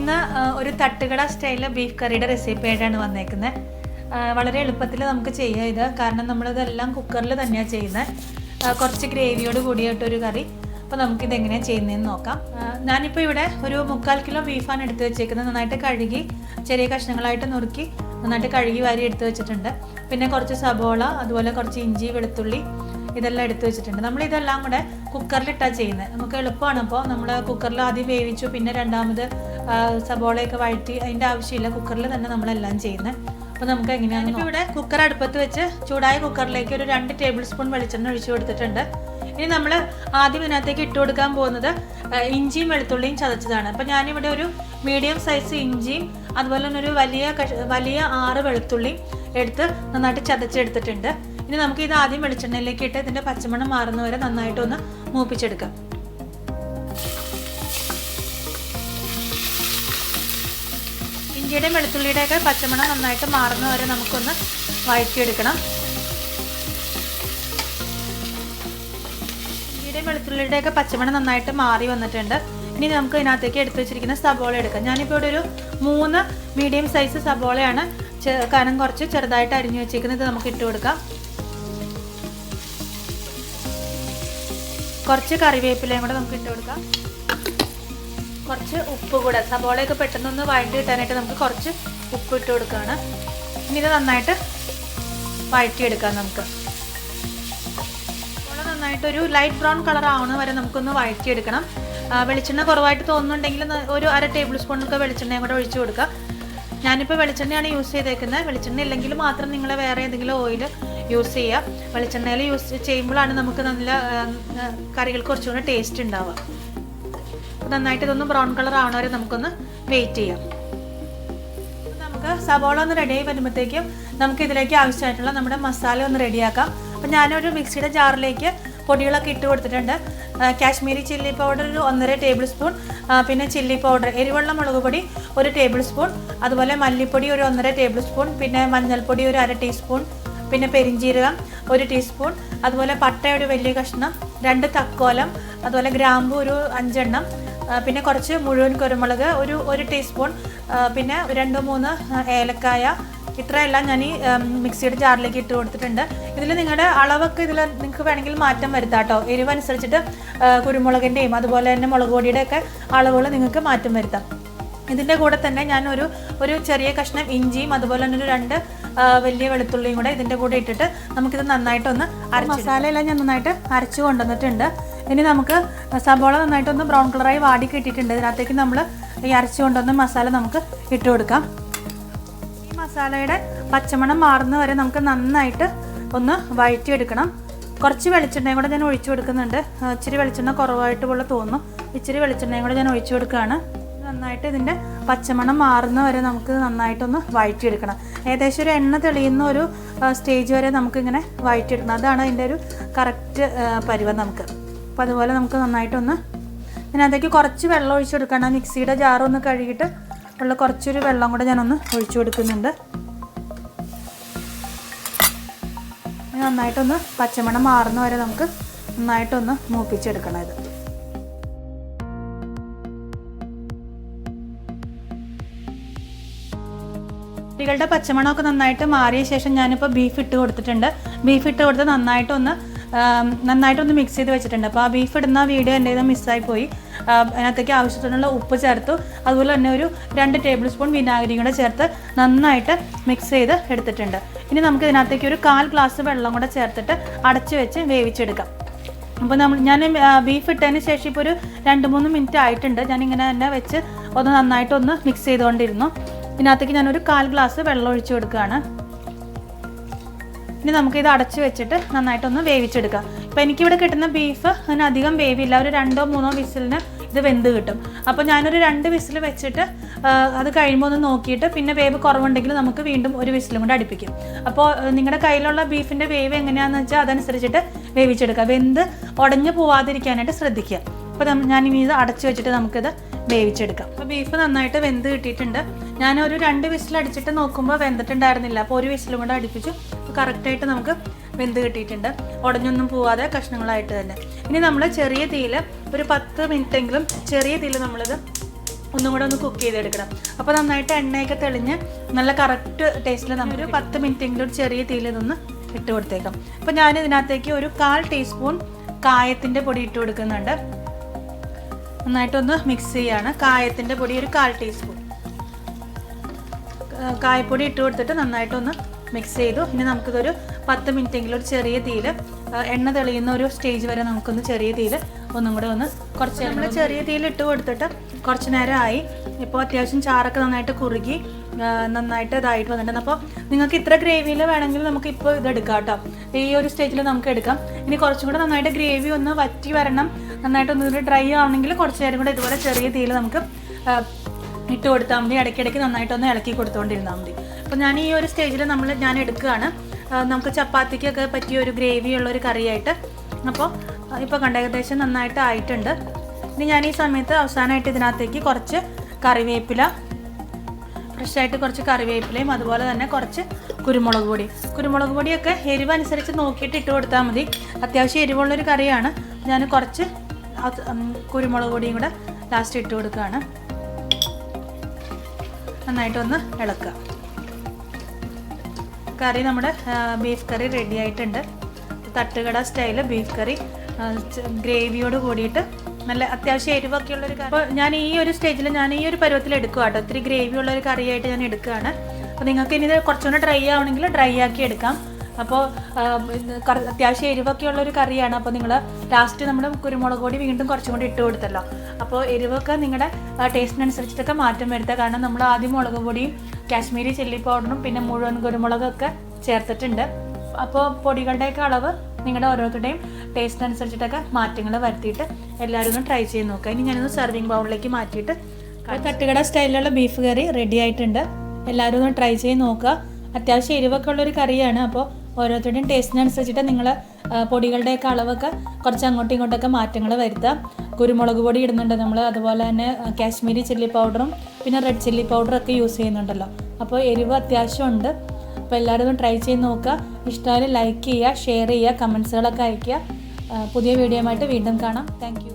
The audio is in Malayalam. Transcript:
ഇന്ന് ഒരു തട്ടുകട സ്റ്റൈലിൽ ബീഫ് കറിയുടെ റെസിപ്പി ആയിട്ടാണ് വന്നേക്കുന്നത്. വളരെ എളുപ്പത്തിൽ നമുക്ക് ചെയ്യാം ഇത്. കാരണം നമ്മളിതെല്ലാം കുക്കറിൽ തന്നെയാണ് ചെയ്യുന്നത്. കുറച്ച് ഗ്രേവിയോട് കൂടിയിട്ടൊരു കറി. അപ്പോൾ നമുക്കിത് എങ്ങനെയാണ് ചെയ്യുന്നതെന്ന് നോക്കാം. ഞാനിപ്പോൾ ഇവിടെ ഒരു 3/4 കിലോ ബീഫാണ് എടുത്ത് വെച്ചേക്കുന്നത്. നന്നായിട്ട് കഴുകി ചെറിയ കഷ്ണങ്ങളായിട്ട് നുറുക്കി നന്നായിട്ട് കഴുകി വാരി എടുത്ത് വെച്ചിട്ടുണ്ട്. പിന്നെ കുറച്ച് സബോള, അതുപോലെ കുറച്ച് ഇഞ്ചി, വെളുത്തുള്ളി ഇതെല്ലാം എടുത്ത് വെച്ചിട്ടുണ്ട്. നമ്മളിതെല്ലാം കൂടെ കുക്കറിലിട്ടാണ് ചെയ്യുന്നത്. നമുക്ക് എളുപ്പമാണ്. അപ്പോൾ നമ്മൾ കുക്കറിൽ ആദ്യം വേവിച്ചു, പിന്നെ രണ്ടാമത് സബോളയൊക്കെ വഴറ്റി, അതിൻ്റെ ആവശ്യമില്ല. കുക്കറിൽ തന്നെ നമ്മളെല്ലാം ചെയ്യുന്നത്. അപ്പോൾ നമുക്ക് എങ്ങനെയാണ്, ഇവിടെ കുക്കർ അടുപ്പത്ത് വെച്ച് ചൂടായ കുക്കറിലേക്ക് ഒരു 2 ടേബിൾ സ്പൂൺ വെളിച്ചെണ്ണ ഒഴിച്ചു കൊടുത്തിട്ടുണ്ട്. ഇനി നമ്മൾ ആദ്യം ഇതിനകത്തേക്ക് ഇട്ട് കൊടുക്കാൻ പോകുന്നത് ഇഞ്ചിയും വെളുത്തുള്ളിയും ചതച്ചതാണ്. അപ്പോൾ ഞാനിവിടെ ഒരു മീഡിയം സൈസ് ഇഞ്ചിയും അതുപോലെ തന്നെ ഒരു വലിയ 6 വെളുത്തുള്ളിയും എടുത്ത് നന്നായിട്ട് ചതച്ചെടുത്തിട്ടുണ്ട്. ഇനി നമുക്ക് ഇത് ആദ്യം വെളിച്ചെണ്ണയിലേക്ക് ഇട്ട് ഇതിൻ്റെ പച്ചമണം മാറുന്നവരെ നന്നായിട്ടൊന്ന് മൂപ്പിച്ചെടുക്കാം. ഇഞ്ചിയുടെയും വെളുത്തുള്ളിയുടെയൊക്കെ പച്ചമണം നന്നായിട്ട് മാറുന്നവരെ നമുക്കൊന്ന് വഴറ്റിയെടുക്കണം. ഇഞ്ചിയുടെയും വെളുത്തുള്ളിയുടെയൊക്കെ പച്ചമണം നന്നായിട്ട് മാറി വന്നിട്ടുണ്ട്. ഇനി നമുക്ക് ഇതിനകത്തേക്ക് എടുത്തു വെച്ചിരിക്കുന്ന സബോള എടുക്കാം. ഞാനിപ്പോൾ ഇവിടെ ഒരു 3 മീഡിയം സൈസ് സബോളയാണ് കനം കുറച്ച് ചെറുതായിട്ട് അരിഞ്ഞു വെച്ചിരിക്കുന്നത്. ഇത് നമുക്ക് ഇട്ട് കൊടുക്കാം. കുറച്ച് കറിവേപ്പിലയും കൂടെ നമുക്ക് ഇട്ട് കൊടുക്കാം. കുറച്ച് ഉപ്പ് കൂടെ, സബോളയൊക്കെ പെട്ടെന്നൊന്ന് വഴറ്റി കിട്ടാനായിട്ട് നമുക്ക് കുറച്ച് ഉപ്പ് ഇട്ട് കൊടുക്കുകയാണ്. ഇനി ഇത് നന്നായിട്ട് വഴറ്റിയെടുക്കാം. നമുക്ക് സബോള നന്നായിട്ടൊരു ലൈറ്റ് ബ്രൗൺ കളർ ആവുന്ന വരെ നമുക്കൊന്ന് വഴറ്റിയെടുക്കണം. വെളിച്ചെണ്ണ കുറവായിട്ട് തോന്നുന്നുണ്ടെങ്കിൽ ഒരു 1/2 ടേബിൾ സ്പൂണൊക്കെ വെളിച്ചെണ്ണയും കൂടെ ഒഴിച്ചു കൊടുക്കുക. ഞാനിപ്പോൾ വെളിച്ചെണ്ണയാണ് യൂസ് ചെയ്തേക്കുന്നത്. വെളിച്ചെണ്ണ ഇല്ലെങ്കിൽ മാത്രം നിങ്ങൾ വേറെ ഏതെങ്കിലും ഓയിൽ യൂസ് ചെയ്യുക. വെളിച്ചെണ്ണയിൽ യൂസ് ചെയ്യുമ്പോഴാണ് നമുക്ക് നല്ല കറികൾക്ക് കുറച്ചുകൂടെ ടേസ്റ്റ് ഉണ്ടാവുക. നന്നായിട്ട് ഇതൊന്ന് ബ്രൗൺ കളർ ആവണ വരെ നമുക്കൊന്ന് വെയിറ്റ് ചെയ്യാം. നമുക്ക് സബോള ഒന്ന് റെഡിയായി വരുമ്പോഴത്തേക്കും നമുക്ക് ഇതിലേക്ക് ആവശ്യമായിട്ടുള്ള നമ്മുടെ മസാല ഒന്ന് റെഡിയാക്കാം. അപ്പം ഞാനൊരു മിക്സിയുടെ ജാറിലേക്ക് പൊടികളൊക്കെ ഇട്ട് കൊടുത്തിട്ടുണ്ട്. കാശ്മീരി ചില്ലി പൗഡർ ഒരു 1.5 ടേബിൾ സ്പൂൺ, പിന്നെ ചില്ലി പൗഡർ എരിവെള്ള മുളക് പൊടി 1 ടേബിൾ സ്പൂൺ, അതുപോലെ മല്ലിപ്പൊടി ഒരു 1.5 ടേബിൾ സ്പൂൺ, പിന്നെ മഞ്ഞൾപ്പൊടി ഒരു 1/2 ടീസ്പൂൺ, പിന്നെ പെരിഞ്ജീരകം 1 ടീസ്പൂൺ, അതുപോലെ പട്ട ഒരു വലിയ കഷ്ണം, 2 തക്കോലം, അതുപോലെ ഗ്രാമ്പു ഒരു 5 എണ്ണം, പിന്നെ കുറച്ച് മുഴുവൻ കുരുമുളക് ഒരു 1 ടീസ്പൂൺ, പിന്നെ 2-3 ഏലക്കായ. ഇത്രയെല്ലാം ഞാൻ ഈ മിക്സിയുടെ ജാറിലേക്ക് ഇട്ട് കൊടുത്തിട്ടുണ്ട്. ഇതിൽ നിങ്ങളുടെ അളവൊക്കെ ഇതിൽ നിങ്ങൾക്ക് വേണമെങ്കിൽ മാറ്റം വരുത്താം കേട്ടോ. എരിവനുസരിച്ചിട്ട് കുരുമുളകിൻ്റെയും അതുപോലെ തന്നെ മുളക് പൊടിയുടെയൊക്കെ അളവുകൾ നിങ്ങൾക്ക് മാറ്റം വരുത്താം. ഇതിൻ്റെ കൂടെ തന്നെ ഞാൻ ഒരു ചെറിയ കഷ്ണം ഇഞ്ചിയും അതുപോലെ തന്നെ ഒരു 2 വലിയ വെളുത്തുള്ളിയും കൂടെ ഇതിൻ്റെ കൂടെ ഇട്ടിട്ട് നമുക്കിത് നന്നായിട്ടൊന്ന് മസാലയെല്ലാം ഞാൻ നന്നായിട്ട് അരച്ചു കൊണ്ടുവന്നിട്ടുണ്ട്. ഇനി നമുക്ക് സബോള നന്നായിട്ടൊന്ന് ബ്രൗൺ കളറായി വാടി കിട്ടിയിട്ടുണ്ട്. ഇതിനകത്തേക്ക് നമ്മൾ ഈ അരച്ചു കൊണ്ടുവന്ന മസാല നമുക്ക് ഇട്ട് കൊടുക്കാം. ഈ മസാലയുടെ പച്ചമണം മാറുന്ന വരെ നമുക്ക് നന്നായിട്ട് ഒന്ന് വഴറ്റിയെടുക്കണം. കുറച്ച് വെളിച്ചെണ്ണയും കൂടെ ഞാൻ ഒഴിച്ചു കൊടുക്കുന്നുണ്ട്. ഇച്ചിരി വെളിച്ചെണ്ണ കുറവായിട്ട് പോലെ തോന്നും. ഇച്ചിരി വെളിച്ചെണ്ണയും കൂടെ ഞാൻ ഒഴിച്ചു കൊടുക്കുകയാണ്. നന്നായിട്ട് ഇതിൻ്റെ പച്ചമണം മാറുന്ന വരെ നമുക്ക് നന്നായിട്ടൊന്ന് വഴറ്റിയെടുക്കണം. ഏകദേശം ഒരു എണ്ണ തെളിയുന്ന ഒരു സ്റ്റേജ് വരെ നമുക്കിങ്ങനെ വഴറ്റിയെടുക്കണം. അതാണ് അതിൻ്റെ ഒരു കറക്റ്റ് പരുവം നമുക്ക്. അപ്പോൾ അതുപോലെ നമുക്ക് നന്നായിട്ടൊന്ന് ഇതിനകത്തേക്ക് കുറച്ച് വെള്ളം ഒഴിച്ചു കൊടുക്കണം. മിക്സിയുടെ ജാറൊന്ന് കഴുകിയിട്ട് കുറച്ചൊരു വെള്ളം കൂടെ ഞാനൊന്ന് ഒഴിച്ചു കൊടുക്കുന്നുണ്ട്. നന്നായിട്ടൊന്ന് പച്ചമണം മാറുന്ന വരെ നമുക്ക് നന്നായിട്ടൊന്ന് മൂപ്പിച്ചെടുക്കണം. ഇത് പൊടികളുടെ പച്ചമണമൊക്കെ നന്നായിട്ട് മാറിയ ശേഷം ഞാനിപ്പോൾ ബീഫ് ഇട്ട് കൊടുത്തിട്ടുണ്ട്. ബീഫ് ഇട്ട് കൊടുത്ത് നന്നായിട്ടൊന്ന് മിക്സ് ചെയ്ത് വെച്ചിട്ടുണ്ട്. അപ്പോൾ ആ ബീഫ് ഇടുന്ന വീഡിയോ എൻ്റെ ഇത് മിസ്സായിപ്പോയി. അതിനകത്തേക്ക് ആവശ്യത്തിനുള്ള ഉപ്പ് ചേർത്തു. അതുപോലെ തന്നെ ഒരു 2 ടേബിൾ സ്പൂൺ വിനാഗിരി കൂടെ ചേർത്ത് നന്നായിട്ട് മിക്സ് ചെയ്ത് എടുത്തിട്ടുണ്ട്. ഇനി നമുക്ക് ഇതിനകത്തേക്ക് ഒരു 1/4 ഗ്ലാസ് വെള്ളം കൂടെ ചേർത്തിട്ട് അടച്ച് വെച്ച് വേവിച്ചെടുക്കാം. അപ്പോൾ ഞാൻ ബീഫ് ഇട്ടതിന് ശേഷം ഇപ്പോൾ ഒരു 2-3 മിനിറ്റ് ആയിട്ടുണ്ട്. ഞാനിങ്ങനെ തന്നെ വെച്ച് നന്നായിട്ടൊന്ന് മിക്സ് ചെയ്തുകൊണ്ടിരുന്നു. ഇതിനകത്തേക്ക് ഞാനൊരു 1/4 ഗ്ലാസ് വെള്ളം ഒഴിച്ചു കൊടുക്കുകയാണ്. ഇനി നമുക്കിത് അടച്ച് വെച്ചിട്ട് നന്നായിട്ടൊന്ന് വേവിച്ചെടുക്കാം. ഇപ്പോൾ എനിക്കിവിടെ കിട്ടുന്ന ബീഫ് അതിനധികം വേവില്ല. ഒരു 2-3 വിസിലിന് ഇത് വെന്ത് കിട്ടും. അപ്പോൾ ഞാനൊരു 2 വിസിൽ വെച്ചിട്ട് അത് കഴിയുമ്പോൾ ഒന്ന് നോക്കിയിട്ട് പിന്നെ വേവ് കുറവുണ്ടെങ്കിൽ നമുക്ക് വീണ്ടും ഒരു വിസിലും കൂടെ അടുപ്പിക്കും. അപ്പോൾ നിങ്ങളുടെ കയ്യിലുള്ള ബീഫിൻ്റെ വേവ് എങ്ങനെയാണെന്ന് വെച്ചാൽ അതനുസരിച്ചിട്ട് വേവിച്ചെടുക്കുക. വെന്ത് ഉടഞ്ഞു പോവാതിരിക്കാനായിട്ട് ശ്രദ്ധിക്കുക. അപ്പോൾ ഞാനിനി ഇത് അടച്ച് വെച്ചിട്ട് നമുക്കിത് വേവിച്ചെടുക്കാം. അപ്പോൾ ബീഫ് നന്നായിട്ട് വെന്ത് കിട്ടിയിട്ടുണ്ട്. ഞാനൊരു 2 വിസിൽ അടിച്ചിട്ട് നോക്കുമ്പോൾ വെന്തിട്ടുണ്ടായിരുന്നില്ല. അപ്പോൾ ഒരു വിസിലും കൂടെ അടുപ്പിച്ചു. കറക്റ്റായിട്ട് നമുക്ക് വെന്ത് കിട്ടിയിട്ടുണ്ട്. ഉടഞ്ഞൊന്നും പോവാതെ കഷ്ണങ്ങളായിട്ട് തന്നെ. ഇനി നമ്മൾ ചെറിയ തീയിൽ ഒരു 10 മിനിറ്റെങ്കിലും ചെറിയ തീയിൽ നമ്മളിത് ഒന്നും കൂടെ ഒന്ന് കുക്ക് ചെയ്തെടുക്കണം. അപ്പോൾ നന്നായിട്ട് എണ്ണയൊക്കെ തെളിഞ്ഞ് നല്ല കറക്റ്റ് ടേസ്റ്റിൽ നമ്മളൊരു 10 മിനിറ്റെങ്കിലും ഒരു ചെറിയ തീയിൽ ഇതൊന്ന് ഇട്ട് കൊടുത്തേക്കാം. അപ്പോൾ ഞാൻ ഇതിനകത്തേക്ക് ഒരു 1/4 ടീസ്പൂൺ കായത്തിൻ്റെ പൊടി ഇട്ട് കൊടുക്കുന്നുണ്ട്. നന്നായിട്ടൊന്ന് മിക്സ് ചെയ്യാണ്. കായത്തിൻ്റെ പൊടി ഒരു 1/4 ടീസ്പൂൺ കായപ്പൊടി ഇട്ട് കൊടുത്തിട്ട് നന്നായിട്ടൊന്ന് മിക്സ് ചെയ്തു. ഇനി നമുക്കിതൊരു 10 മിനിറ്റെങ്കിലും ഒരു ചെറിയ തീയിൽ എണ്ണ തെളിയുന്ന ഒരു സ്റ്റേജ് വരെ നമുക്കൊന്ന് ചെറിയ തീയിൽ ഒന്നും കൂടെ ഒന്ന് കുറച്ച് നമ്മൾ ചെറിയ തീയിൽ ഇട്ട് കൊടുത്തിട്ട് കുറച്ച് നേരമായി. ഇപ്പോൾ അത്യാവശ്യം ചാറൊക്കെ നന്നായിട്ട് കുറുകി നന്നായിട്ട് ഇതായിട്ട് വന്നിട്ടുണ്ട്. അപ്പോൾ നിങ്ങൾക്ക് ഇത്ര ഗ്രേവിയിൽ വേണമെങ്കിൽ നമുക്ക് ഇപ്പോൾ ഇതെടുക്കാം കേട്ടോ. ഈ ഒരു സ്റ്റേജിൽ നമുക്ക് എടുക്കാം. ഇനി കുറച്ചും കൂടെ നന്നായിട്ട് ഗ്രേവി ഒന്ന് വറ്റി വരണം, നന്നായിട്ടൊന്ന് ഇതിൽ ഡ്രൈ ആവണമെങ്കിൽ കുറച്ച് നേരം കൂടെ ഇതുപോലെ ചെറിയ തീയിൽ നമുക്ക് ഇട്ട് കൊടുത്താൽ മതി. ഇടയ്ക്കിടയ്ക്ക് നന്നായിട്ടൊന്ന് ഇളക്കി കൊടുത്തുകൊണ്ടിരുന്നാൽ മതി. അപ്പോൾ ഞാൻ ഈ ഒരു സ്റ്റേജിൽ ഞാൻ എടുക്കുകയാണ്. നമുക്ക് ചപ്പാത്തിക്കൊക്കെ പറ്റിയ ഒരു ഗ്രേവി ഉള്ളൊരു കറിയായിട്ട്. അപ്പോൾ ഇപ്പോൾ കണ്ട ഏകദേശം നന്നായിട്ട് ആയിട്ടുണ്ട്. ഇനി ഞാൻ ഈ സമയത്ത് അവസാനമായിട്ട് ഇതിനകത്തേക്ക് കുറച്ച് കറിവേപ്പില, ഫ്രഷായിട്ട് കുറച്ച് കറിവേപ്പിലയും അതുപോലെ തന്നെ കുറച്ച് കുരുമുളക് പൊടിയൊക്കെ എരിവ് അനുസരിച്ച് നോക്കിയിട്ട് ഇട്ട് കൊടുത്താൽ മതി. അത്യാവശ്യം എരിവുള്ളൊരു കറിയാണ്. ഞാൻ കുറച്ച് കുരുമുളക് പൊടിയും കൂടെ ലാസ്റ്റ് ഇട്ട് കൊടുക്കുകയാണ്. നന്നായിട്ടൊന്ന് ഇളക്കുക. കറി നമ്മുടെ ബീഫ് കറി റെഡി ആയിട്ടുണ്ട്. തട്ടുകട സ്റ്റൈല് ബീഫ് കറി ഗ്രേവിയോട് കൂടിയിട്ട് നല്ല അത്യാവശ്യം എരിവൊക്കെ ഉള്ളൊരു കറി. അപ്പോൾ ഞാൻ ഈ ഒരു സ്റ്റേജിൽ ഈ ഒരു പരുവത്തിൽ എടുക്കുക കേട്ടോ. ഒത്തിരി ഗ്രേവി ഉള്ളൊരു കറിയായിട്ട് ഞാൻ എടുക്കുകയാണ്. അപ്പോൾ നിങ്ങൾക്ക് ഇനി ഇത് കുറച്ചുകൂടെ ഡ്രൈ ആവണമെങ്കിൽ ഡ്രൈ ആക്കി എടുക്കാം. അപ്പോൾ അത്യാവശ്യം എരിവൊക്കെ ഉള്ളൊരു കറിയാണ്. അപ്പോൾ നിങ്ങൾ ലാസ്റ്റ് നമ്മൾ കുരുമുളക് പൊടി വീണ്ടും കുറച്ചും കൂടി ഇട്ട് കൊടുത്തല്ലോ. അപ്പോൾ എരിവൊക്കെ നിങ്ങളുടെ ടേസ്റ്റിനനുസരിച്ചിട്ടൊക്കെ മാറ്റം വരുത്തുക. കാരണം നമ്മൾ ആദ്യം മുളക് പൊടിയും കാശ്മീരി ചില്ലി പൗഡറും പിന്നെ മുഴുവൻ കുരുമുളകൊക്കെ ചേർത്തിട്ടുണ്ട്. അപ്പോൾ പൊടികളുടെയൊക്കെ അളവ് നിങ്ങളുടെ ഓരോരുത്തരുടെയും ടേസ്റ്റിനനുസരിച്ചിട്ടൊക്കെ മാറ്റങ്ങൾ വരുത്തിയിട്ട് എല്ലാവരും ഒന്ന് ട്രൈ ചെയ്ത് നോക്കുക. ഇനി ഞാനൊന്ന് സെർവിങ് ബൗളിലേക്ക് മാറ്റിയിട്ട് തട്ടുകട സ്റ്റൈലിലുള്ള ബീഫ് കറി റെഡി ആയിട്ടുണ്ട്. എല്ലാവരും ഒന്ന് ട്രൈ ചെയ്ത് നോക്കുക. അത്യാവശ്യം എരിവൊക്കെ ഉള്ളൊരു കറിയാണ്. അപ്പോൾ ഓരോരുത്തരുടെയും ടേസ്റ്റിനനുസരിച്ചിട്ട് നിങ്ങൾ പൊടികളുടെയൊക്കെ അളവൊക്കെ കുറച്ച് അങ്ങോട്ടും ഇങ്ങോട്ടൊക്കെ മാറ്റങ്ങൾ വരുത്താം. കുരുമുളക് പൊടി ഇടുന്നുണ്ട് നമ്മൾ, അതുപോലെ തന്നെ കാശ്മീരി ചില്ലി പൗഡറും പിന്നെ റെഡ് ചില്ലി പൗഡറൊക്കെ യൂസ് ചെയ്യുന്നുണ്ടല്ലോ. അപ്പോൾ എരിവ് അത്യാവശ്യമുണ്ട്. അപ്പോൾ എല്ലാവരും ഒന്ന് ട്രൈ ചെയ്ത് നോക്കുക. ഇഷ്ടമായാലും ലൈക്ക് ചെയ്യുക, ഷെയർ ചെയ്യുക, കമൻസുകളൊക്കെ അയയ്ക്കുക. പുതിയ വീഡിയോ ആയിട്ട് വീണ്ടും കാണാം. Thank you.